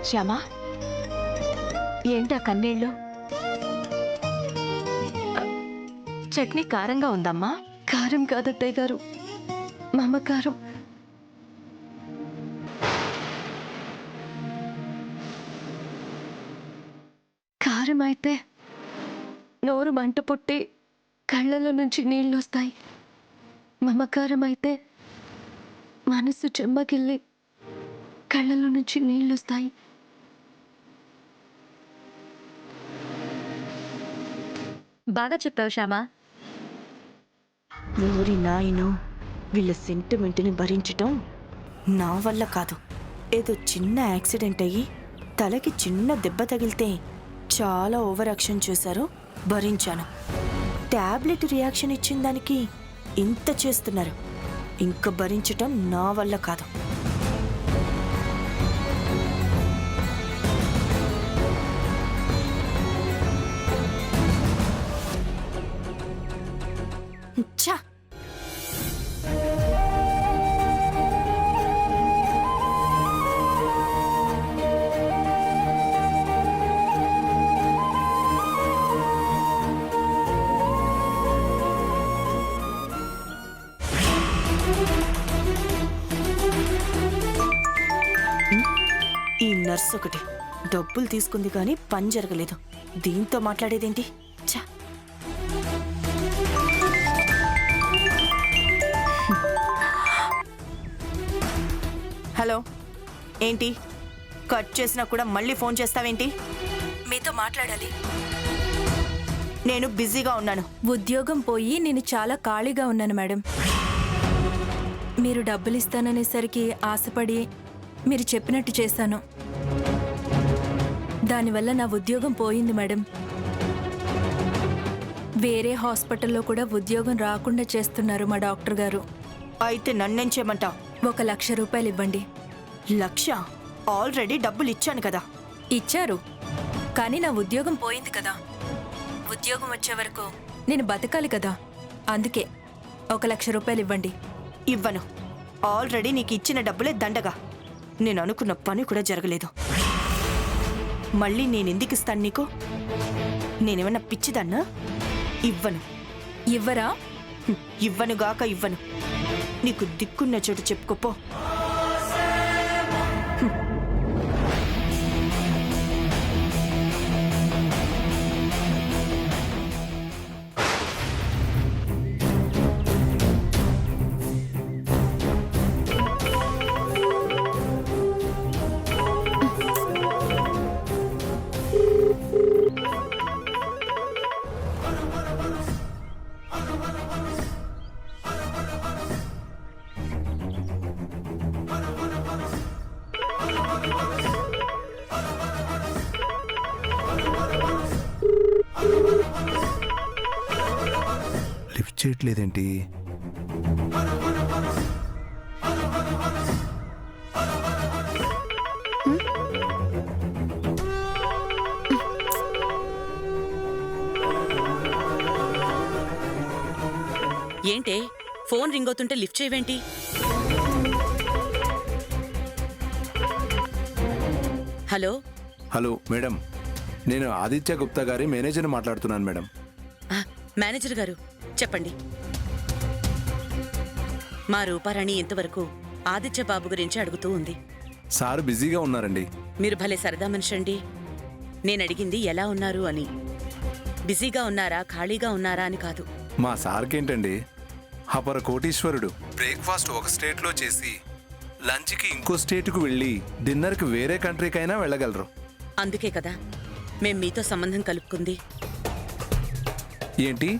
శ్యామా, ఏంటా కన్నీళ్ళు? చట్నీ కారంగా ఉందమ్మా. కారం కాదత్తయ్య గారు, మమకారం. కారం అయితే నోరు మంట పుట్టి కళ్ళలో నుంచి నీళ్ళు వస్తాయి. మమకారం అయితే మనసు చెమ్మగిల్లి కళ్ళలో నుంచి నీళ్ళు వస్తాయి. బాగా చెప్పావు శ్యామా. ఊరి నాయను, వీళ్ళ సెంటిమెంట్ని భరించటం నా వల్ల కాదు. ఏదో చిన్న యాక్సిడెంట్ అయ్యి తలకి చిన్న దెబ్బ తగిలితే చాలా ఓవర్ యాక్షన్ చేశారు, భరించాను. టాబ్లెట్ రియాక్షన్ ఇచ్చిన దానికి ఇంత చేస్తున్నారు, ఇంకా భరించటం నా వల్ల కాదు. ఛా! ఈ నర్స్ ఒకటి డబ్బులు తీసుకుంది కానీ పని జరగలేదు. దీంతో మాట్లాడేదేంటి? ఛా! హలో, ఏంటి కట్ చేసినా కూడా మళ్ళీ ఫోన్ చేస్తావేంటి? మీతో మాట్లాడాలి. నేను బిజీగా ఉన్నాను. ఉద్యోగం పోయి నేను చాలా ఖాళీగా ఉన్నాను మేడం. మీరు డబ్బులు ఇస్తాననేసరికి ఆశపడి మీరు చెప్పినట్టు చేశాను. దానివల్ల నా ఉద్యోగం పోయింది మేడం. వేరే హాస్పిటల్లో కూడా ఉద్యోగం రాకుండా చేస్తున్నారు మా డాక్టర్ గారు. అయితే నన్నేం చేయమంటావు? 1,00,000 రూపాయలు ఇవ్వండి. 1,00,000? ఆల్రెడీ డబ్బులు ఇచ్చాను కదా. ఇచ్చారు, కానీ నా ఉద్యోగం పోయింది కదా. ఉద్యోగం వచ్చే వరకు నేను బతకాలి కదా. అందుకే 1,00,000 రూపాయలు ఇవ్వండి. ఇవ్వను. ఆల్రెడీ నీకు ఇచ్చిన డబ్బులే దండగా. నేను అనుకున్న పని కూడా జరగలేదు. మళ్ళీ నేనెందుకు ఇస్తాను నీకు? నేనేమన్నా పిచ్చిదాన్నా? ఇవ్వను. ఇవ్వరా? ఇవ్వనుగాక ఇవ్వను. నీకు దిక్కున్న చోటు చెప్పుకోపో. లిఫ్ట్ చేయట్లేదేంటి? ఏంటే ఫోన్ రింగ్ అవుతుంటే లిఫ్ట్ చేయవేంటి? హలో హలో మేడం, నేను ఆదిత్య గుప్తా గారి మేనేజర్ని మాట్లాడుతున్నాను మేడం. మేనేజర్ గారు చెప్పండి. మా రూపారాణి ఇంతవరకు ఆదిత్య బాబు గురించి అడుగుతూ ఉంది. సార్ బిజీగా ఉన్నారండి. మీరు భలే సరదా మనిషి అండి. నేను అడిగింది ఎలా ఉన్నారు అని. బిజీగా ఉన్నారా ఖాళీగా ఉన్నారా అని కాదు. మా సార్కేంటండి, అపర కోటీశ్వరుడు. బ్రేక్ఫాస్ట్ ఒక స్టేట్లో చేసి లంచ్కి ఇంకో స్టేట్కు వెళ్ళి డిన్నర్కి వేరే కంట్రీకైనా వెళ్ళగలరు. అందుకే కదా మేం మీతో సంబంధం కలుపుకుంది. ఏంటి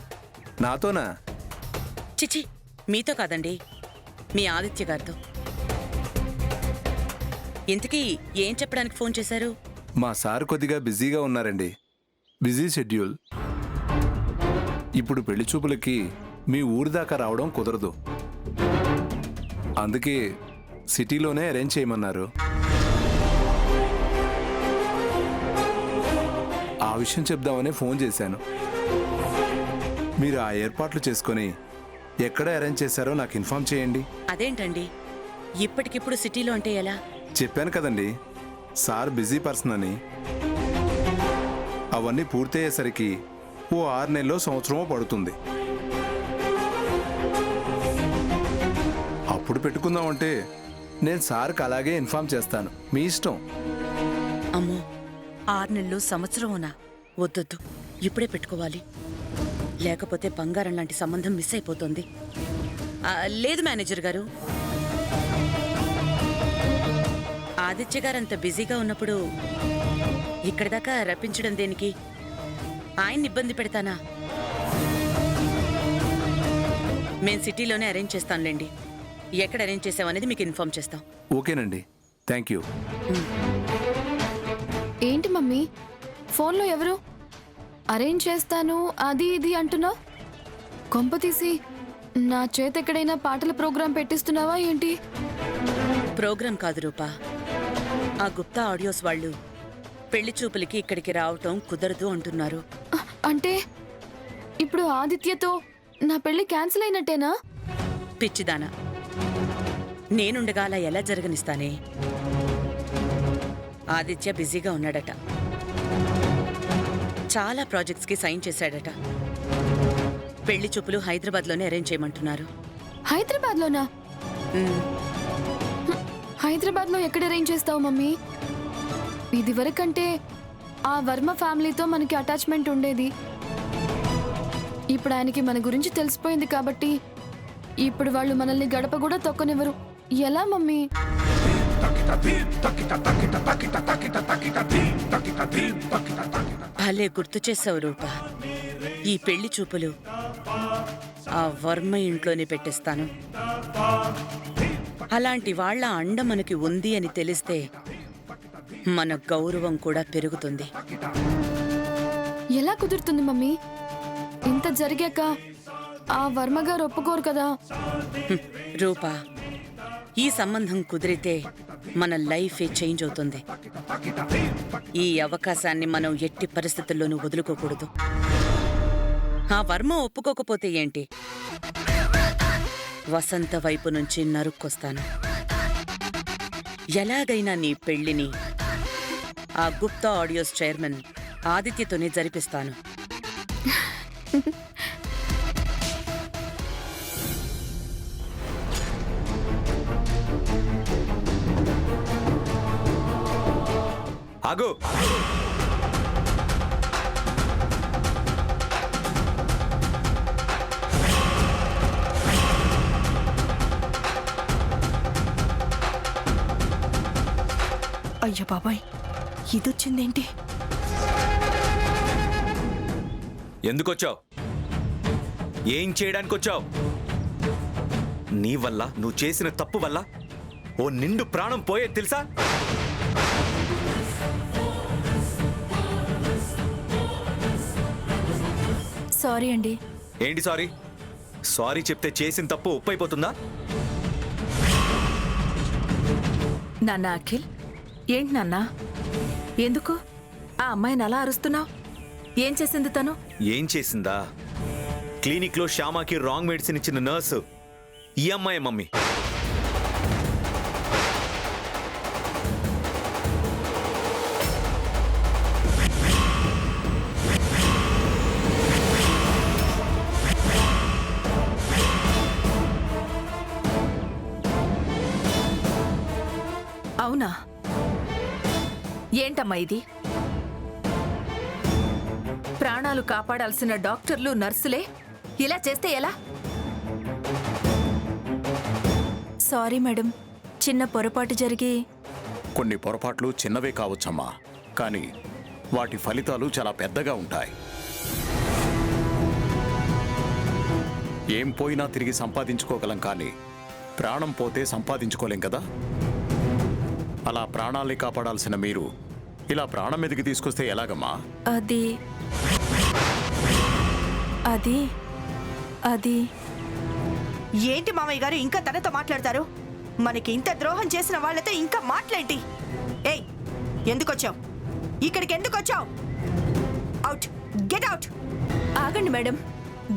నాతోనా? చిచి, మీతో కాదండి, మీ ఆదిత్య గారితో. ఇంతకీ ఏం చెప్పడానికి ఫోన్ చేశారు? మా సార్ కొద్దిగా బిజీగా ఉన్నారండి. Busy schedule. ఇప్పుడు పెళ్లి చూపులకి మీ ఊరి దాకా రావడం కుదరదు. అందుకే సిటీలోనే అరేంజ్ చేయమన్నారు. ఆ విషయం చెప్దామని ఫోన్ చేశాను. మీరు ఆ ఏర్పాట్లు చేసుకొని ఎక్కడ అరేంజ్ చేశారో నాకు ఇన్ఫార్మ్ చేయండి. అదేంటండి ఇప్పటికిప్పుడు సిటీలో అంటే ఎలా? చెప్పాను కదండి, సార్ బిజీ పర్సన్ అని. అవన్నీ పూర్తయ్యేసరికి ఓ 6 నెలలో సంవత్సరమో పడుతుంది. అప్పుడు పెట్టుకుందామంటే నేను సార్కి అలాగే ఇన్ఫార్మ్ చేస్తాను, మీ ఇష్టం. అమ్మో 6 నెలలు సంవత్సరమునా? వద్దొద్దు, ఇప్పుడే పెట్టుకోవాలి. లేకపోతే బంగారం లాంటి సంబంధం మిస్ అయిపోతుంది. లేదు మేనేజర్ గారు, ఆదిత్య గారు అంత బిజీగా ఉన్నప్పుడు ఇక్కడి దాకా రప్పించడం దేనికి? ఆయన్ని ఇబ్బంది పెడతానా? మేం సిటీలోనే అరేంజ్ చేస్తాంలేండి. ఎక్కడ అరేంజ్ చేసామనేది మీకు ఇన్ఫార్మ్ చేస్తాం. ఓకేనండి, థ్యాంక్ యూ. ఏంటి మమ్మీ ఫోన్లో ఎవరు అరేంజ్ చేస్తాను అది ఇది అంటున్నా? కొంప తీసి నా చేత ఎక్కడైనా పాటల ప్రోగ్రాం పెట్టిస్తున్నావా ఏంటి? ప్రోగ్రాం కాదు రూపా, ఆ గుప్తా ఆడియోస్ వాళ్ళు పెళ్లి చూపులకి ఇక్కడికి రావటం కుదరదు అంటున్నారు. అంటే ఇప్పుడు ఆదిత్యతో నా పెళ్లి క్యాన్సిల్ అయినట్టేనా? పిచ్చిదానా, నేనుండగా అలా ఎలా జరగనిస్తానే? ఆదిత్య బిజీగా ఉన్నాడట, చాలా ప్రాజెక్ట్స్కి సైన్ చేశాడట. పెళ్లి చూపులు హైదరాబాద్లోనే అరేంజ్ చేయమంటున్నారు. హైదరాబాద్లోనా? హైదరాబాద్లో ఎక్కడ అరేంజ్ చేస్తావు మమ్మీ? ఇది వరకంటే ఆ వర్మ ఫ్యామిలీతో మనకి అటాచ్మెంట్ ఉండేది. ఇప్పుడు ఆయనకి మన గురించి తెలిసిపోయింది కాబట్టి ఇప్పుడు వాళ్ళు మనల్ని గడప కూడా తొక్కనివ్వరు. ఎలా మమ్మీ? భలే గుర్తు చేసావు రూపా. ఈ పెళ్లి చూపులు ఆ వర్మ ఇంట్లోనే పెట్టేస్తాను. అలాంటి వాళ్ళ అండ మనకి ఉంది అని తెలిస్తే మన గౌరవం కూడా పెరుగుతుంది. ఎలా కుదురుతుంది మమ్మీ? ఇంత జరిగాక ఆ వర్మ గారు ఒప్పుకోరు కదా? రూపా, ఈ సంబంధం కుదిరితే మన లైఫే చేంజ్ అవుతుంది. ఈ అవకాశాన్ని మనం ఎట్టి పరిస్థితుల్లోనూ వదులుకోకూడదు. ఆ వర్మ ఒప్పుకోకపోతే ఏంటి, వసంత వైపు నుంచి నరుక్కొస్తాను. ఎలాగైనా నీ పెళ్లిని ఆ గుప్తా ఆడియోస్ చైర్మన్ ఆదిత్యతోనే జరిపిస్తాను. ఆగు. అయ్య బాబాయ్, ఇదొచ్చిందేంటి? ఎందుకొచ్చావు? ఏం చేయడానికి వచ్చావు? నీ వల్ల, నువ్వు చేసిన తప్పు వల్ల ఓ నిండు ప్రాణం పోయేది తెలుసా? సారీ అండి. ఏంటి సారీ? సారీ చెప్తే చేసిన తప్పు ఉప్పైపోతుందా? నాన్న అఖిల్, ఏంటి నాన్న? ఎందుకు ఆ అమ్మాయిని అలా అరుస్తున్నావు? ఏం చేసింది తను? ఏం చేసిందా? క్లినిక్లో శ్యామాకి రాంగ్ మెడిసిన్ ఇచ్చిన నర్సు ఈ అమ్మాయి మమ్మీ. అవునా? ఏంటమ్మా ఇది? ప్రాణాలు కాపాడాల్సిన డాక్టర్లు, నర్సులే ఇలా చేస్తే ఎలా? సారీ మేడం, చిన్న పొరపాటు జరిగి. కొన్ని పొరపాట్లు చిన్నవే కావచ్చమ్మా, కానీ వాటి ఫలితాలు చాలా పెద్దగా ఉంటాయి. ఏం పోయినా తిరిగి సంపాదించుకోగలం, కానీ ప్రాణం పోతే సంపాదించుకోలేం కదా. అలా ప్రాణాల్ని కాపాడాల్సిన మీరు ఇలా ప్రాణం మీదకి తీసుకొస్తే ఎలాగమ్మా? అది అది అది ఏంటి మామయ్య గారు ఇంకా తనతో మాట్లాడతారు? మనకి ఇంత ద్రోహం చేసిన వాళ్ళతో ఇంకా మాట్లాడేంటి? ఏయ్, ఎందుకొచ్చావు? ఇక్కడికి ఎందుకొచ్చావు? Out, get out. ఆగండి మేడం,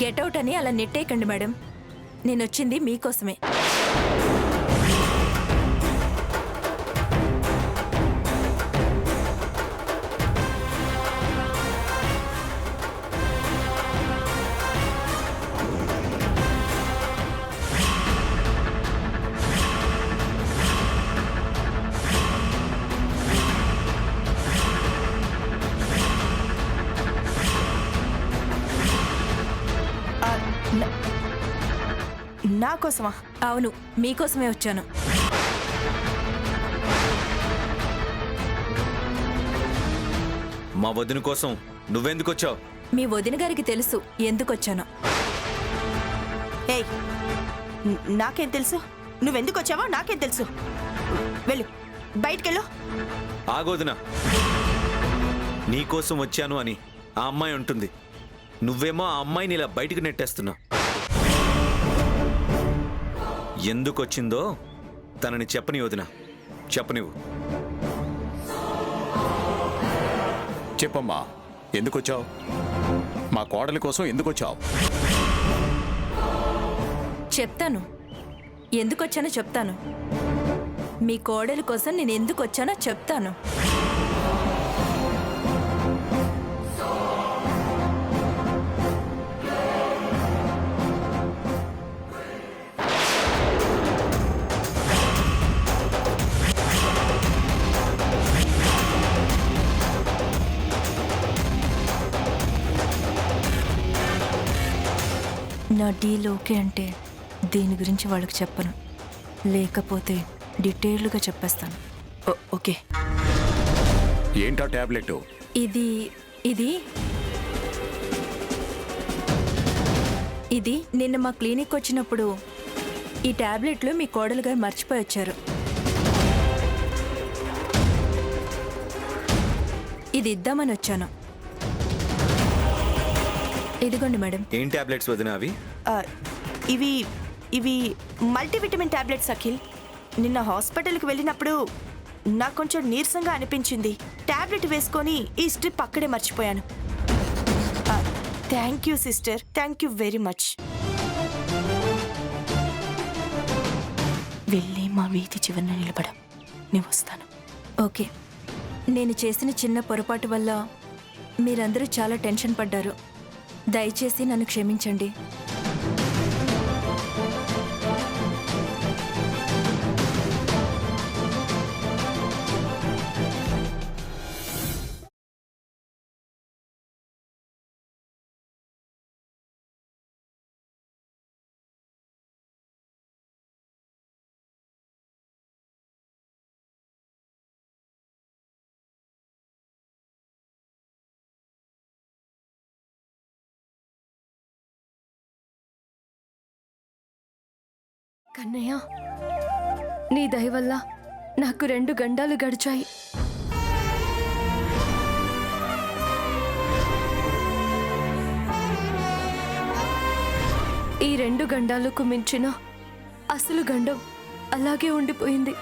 గెట్ అవుట్ అని అలా నెట్టేయకండి మేడం. నేనొచ్చింది మీకోసమే. కోసమా? అవును, మీకోసమే వచ్చాను. మా వదిన కోసం నువ్వెందుకొచ్చావు? మీ వదిన గారికి తెలుసు ఎందుకొచ్చానో. ఏయ్, నాకేం తెలుసు? నువ్వెందుకు వచ్చావో నాకేం తెలుసు. వెళ్ళు, బయటికెళ్ళు. ఆగోదినా, నీకోసం వచ్చాను అని ఆ అమ్మాయి ఉంటుంది. నువ్వేమో ఆ అమ్మాయిని ఇలా బయటికి నెట్టేస్తున్నావు. ఎందుకొచ్చిందో తనని చెప్పని వదినా, చెప్పనివ్వు. చెప్పమ్మా, ఎందుకొచ్చావు? మా కోడలి కోసం ఎందుకొచ్చావు? చెప్తాను, ఎందుకొచ్చానో చెప్తాను. మీ కోడలి కోసం నేను ఎందుకు వచ్చానో చెప్తాను. నా డీల్ ఓకే అంటే దీని గురించి వాళ్ళకి చెప్పను, లేకపోతే డీటెయిల్డ్గా చెప్పేస్తాను. ఓకే. ఏంటా టాబ్లెట్? ఇది ఇది ఇది నిన్న మా క్లినిక్ వచ్చినప్పుడు ఈ టాబ్లెట్లు మీ కోడలు గారు మర్చిపోయి వచ్చారు. ఇది ఇద్దామని వచ్చాను. ఇదిగోండి మేడం. ఏం టాబ్లెట్స్ వదినా అవి? ఇవి ఇవి మల్టీవిటమిన్ టాబ్లెట్స్ అఖిల్. నిన్న హాస్పిటల్కి వెళ్ళినప్పుడు నాకు కొంచెం నీరసంగా అనిపించింది. టాబ్లెట్ వేసుకొని ఈ స్ట్రిప్ అక్కడే మర్చిపోయాను. Thank you sister, thank you very much. వెళ్ళి మా వీధి చివరన నిలబడం, నేను వస్తాను. ఓకే. నేను చేసిన చిన్న పొరపాటు వల్ల మీరందరూ చాలా టెన్షన్ పడ్డారు. దయచేసి నన్ను క్షమించండి. కన్నయ్య, నీ దయ వల్ల నాకు 2 గండాలు గడిచాయి. ఈ 2 గండాలకు మించిన అసలు గండం అలాగే ఉండిపోయింది.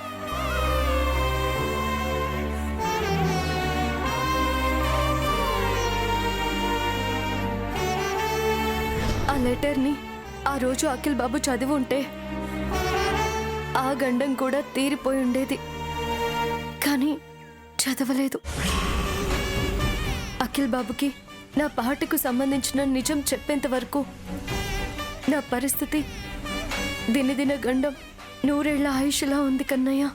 ఆ లెటర్ని ఆ రోజు అఖిల్ బాబు చదివి ఉంటే ఆ గండం కూడా తీరిపోయి ఉండేది. కానీ చదవలేదు. అఖిల్ బాబుకి నా పాటకు సంబంధించిన నిజం చెప్పేంత వరకు నా పరిస్థితి దినదిన గండం 100 ఏళ్ల ఆయుష్లా ఉంది కన్నయ్య.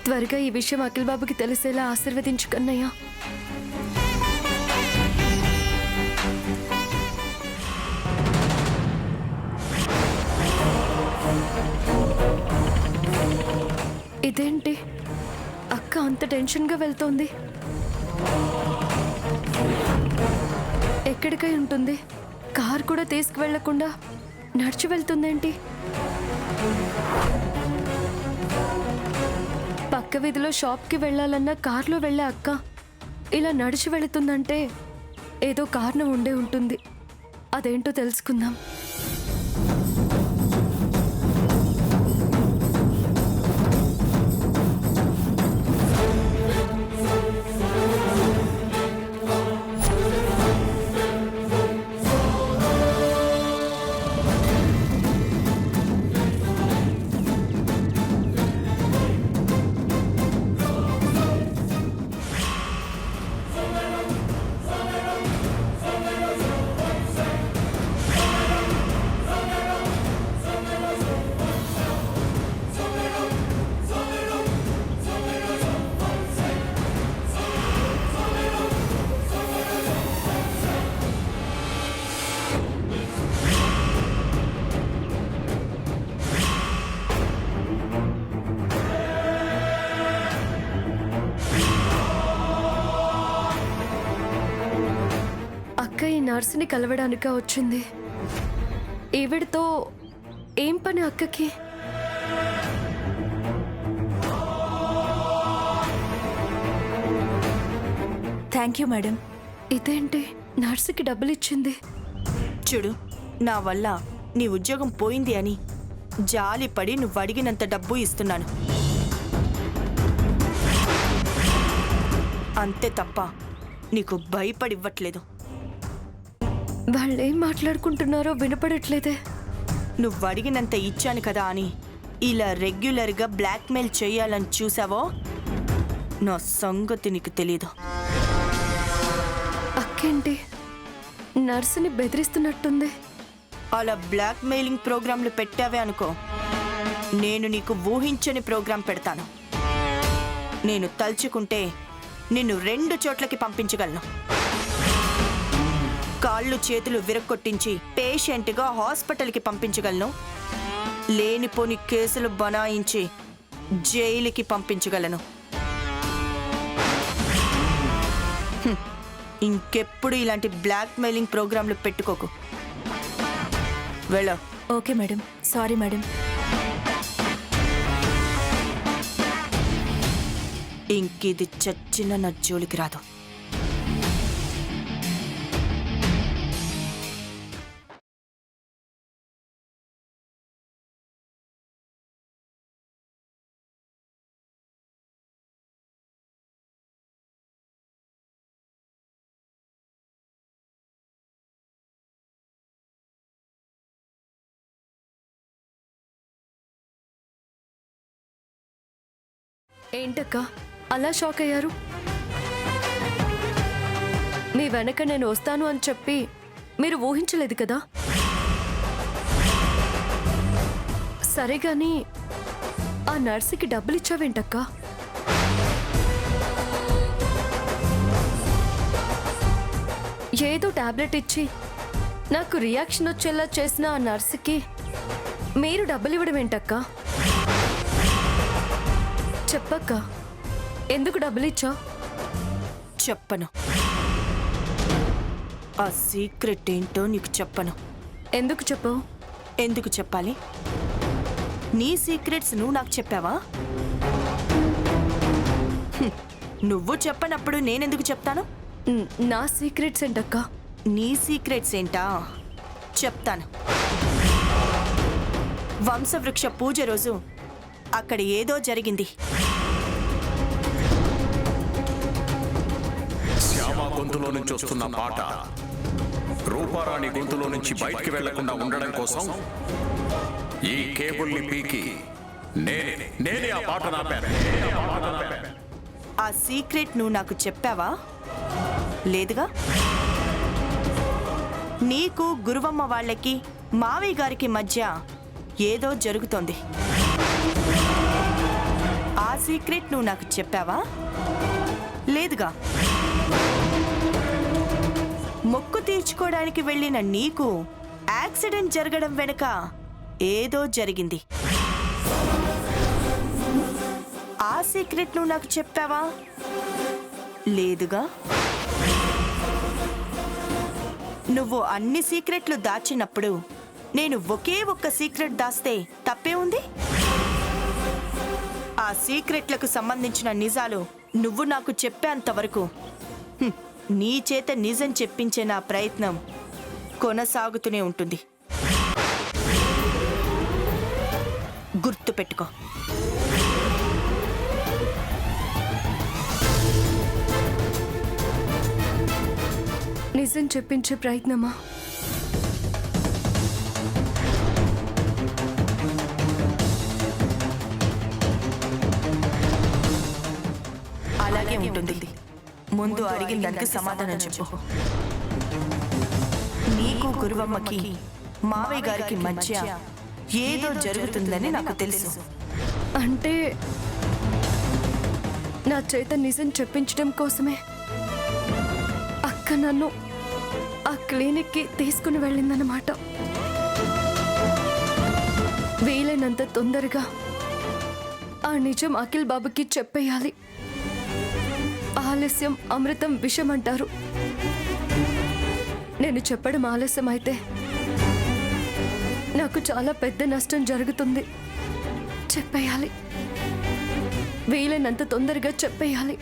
త్వరగా ఈ విషయం అఖిల్ బాబుకి తెలిసేలా ఆశీర్వదించు కన్నయ్య. ఇదేంటి, అక్క అంత టెన్షన్గా వెళ్తోంది? ఎక్కడికై ఉంటుంది? కార్ కూడా తీసుకువెళ్లకుండా నడిచి వెళ్తుందేంటి? పక్క వీధిలో షాప్కి వెళ్ళాలన్నా కార్లో వెళ్ళే అక్క ఇలా నడిచి వెళుతుందంటే ఏదో కారణం ఉండే ఉంటుంది. అదేంటో తెలుసుకుందాం. నర్సుని కలవడానిక వచ్చింది. ఈవిడితో ఏం పని అక్కకి? Thank you madam. ఇదేంటి నర్సుకి డబ్బులు ఇచ్చింది? చూడు, నా వల్ల నీ ఉద్యోగం పోయింది అని జాలిపడి నువ్వు అడిగినంత డబ్బు ఇస్తున్నాను, అంతే తప్ప నీకు భయపడివ్వట్లేదు. వాళ్ళేం మాట్లాడుకుంటున్నారో వినపడట్లేదే. నువ్వు అడిగినంత ఇచ్చాను కదా అని ఇలా రెగ్యులర్గా బ్లాక్మెయిల్ చేయాలని చూసావో నా సంగతి నీకు తెలీదు. అక్కేంటి నర్సుని బెదిరిస్తున్నట్టుంది? అలా బ్లాక్మెయిలింగ్ ప్రోగ్రాంలు పెట్టావే అనుకో, నేను నీకు ఊహించని ప్రోగ్రాం పెడతాను. నేను తలుచుకుంటే నిన్ను 2 చోట్లకి పంపించగలను. కాళ్ళు చేతులు విరక్కొట్టించి పేషెంట్గా హాస్పిటల్కి పంపించగలను. లేనిపోని కేసులు బనాయించి జైలుకి పంపించగలను. ఇంకెప్పుడు ఇలాంటి బ్లాక్మెయిలింగ్ ప్రోగ్రాంలు పెట్టుకోకు. వెళ్ళ. Okay madam. Sorry madam. ఇంకిది చచ్చిన నా జోలికి రాదు. ఏంటక్క అలా షాక్ అయ్యారు? మీ వెనక నేను వస్తాను అని చెప్పి మీరు ఊహించలేదు కదా? సరే గాని ఆ నర్సుకి డబ్బులు ఇచ్చావేంటక్క? ఏదో టాబ్లెట్ ఇచ్చి నాకు రియాక్షన్ వచ్చేలా చేసిన ఆ నర్సుకి మీరు డబ్బులు ఇవ్వడం ఏంటక్క? చెప్పక్క, ఎందుకు డబ్బులు ఇచ్చా? చెప్పను. ఆ సీక్రెట్ ఏంటో నీకు చెప్పను. ఎందుకు చెప్పవు? ఎందుకు చెప్పాలి? నీ సీక్రెట్స్ నువ్వు నాకు చెప్పావా? నువ్వు చెప్పనప్పుడు నేనెందుకు చెప్తాను? నా సీక్రెట్స్ ఏంటక్క? నీ సీక్రెట్స్ ఏంటా? చెప్తాను. వంశవృక్ష పూజ రోజు అక్కడ ఏదో జరిగింది. శ్యామ గొంతులో నుంచి వస్తున్న పాట రూపారాణి గొంతులో నుంచి బయటికి వెళ్లకుండా ఉండడం కోసం ఈ కేబుల్ని పీకి నేనే ఆ పాట నాపాను. ఆ సీక్రెట్ నువ్వు నాకు చెప్పావా? లేదుగా. నీకు గురువమ్మ వాళ్ళకి మావయ్య గారికి మధ్య ఏదో జరుగుతోంది. ఆ సీక్రెట్ నువ్వు నాకు చెప్పావా? లేదుగా. మొక్కు తీర్చుకోవడానికి వెళ్ళిన నీకు యాక్సిడెంట్ జరగడం వెనుక ఏదో జరిగింది. ఆ సీక్రెట్ నువ్వు నాకు చెప్పావా? లేదుగా. నువ్వు అన్ని సీక్రెట్లు దాచినప్పుడు నేను ఒకే ఒక్క సీక్రెట్ దాస్తే తప్పే ఉంది? ఆ సీక్రెట్లకు సంబంధించిన నిజాలు నువ్వు నాకు చెప్పేంత వరకు నీ చేత నిజం చెప్పించే నా ప్రయత్నం కొనసాగుతూనే ఉంటుంది. గుర్తుపెట్టుకో. నిజం చెప్పించే ప్రయత్నమా? అలాగే ఉంటుంది. ముందు అడిగిన దానికి సమాధానం చెప్పు. నీకు గురువమ్మకి మావయ్య గారికి మధ్య ఏదో జరుగుతుందని నాకు తెలుసు. అంటే నా చేత నిజం చెప్పించడం కోసమే అక్క నన్ను ఆ క్లినిక్కి తీసుకుని వెళ్ళిందన్నమాట. వీలైనంత తొందరగా ఆ నిజం అఖిల్ బాబుకి చెప్పేయాలి. ఆలస్యం అమృతం విషం అంటారు. నేను చెప్పడం ఆలస్యం అయితే నాకు చాలా పెద్ద నష్టం జరుగుతుంది. చెప్పేయాలి, వీలైనంత తొందరగా చెప్పేయాలి.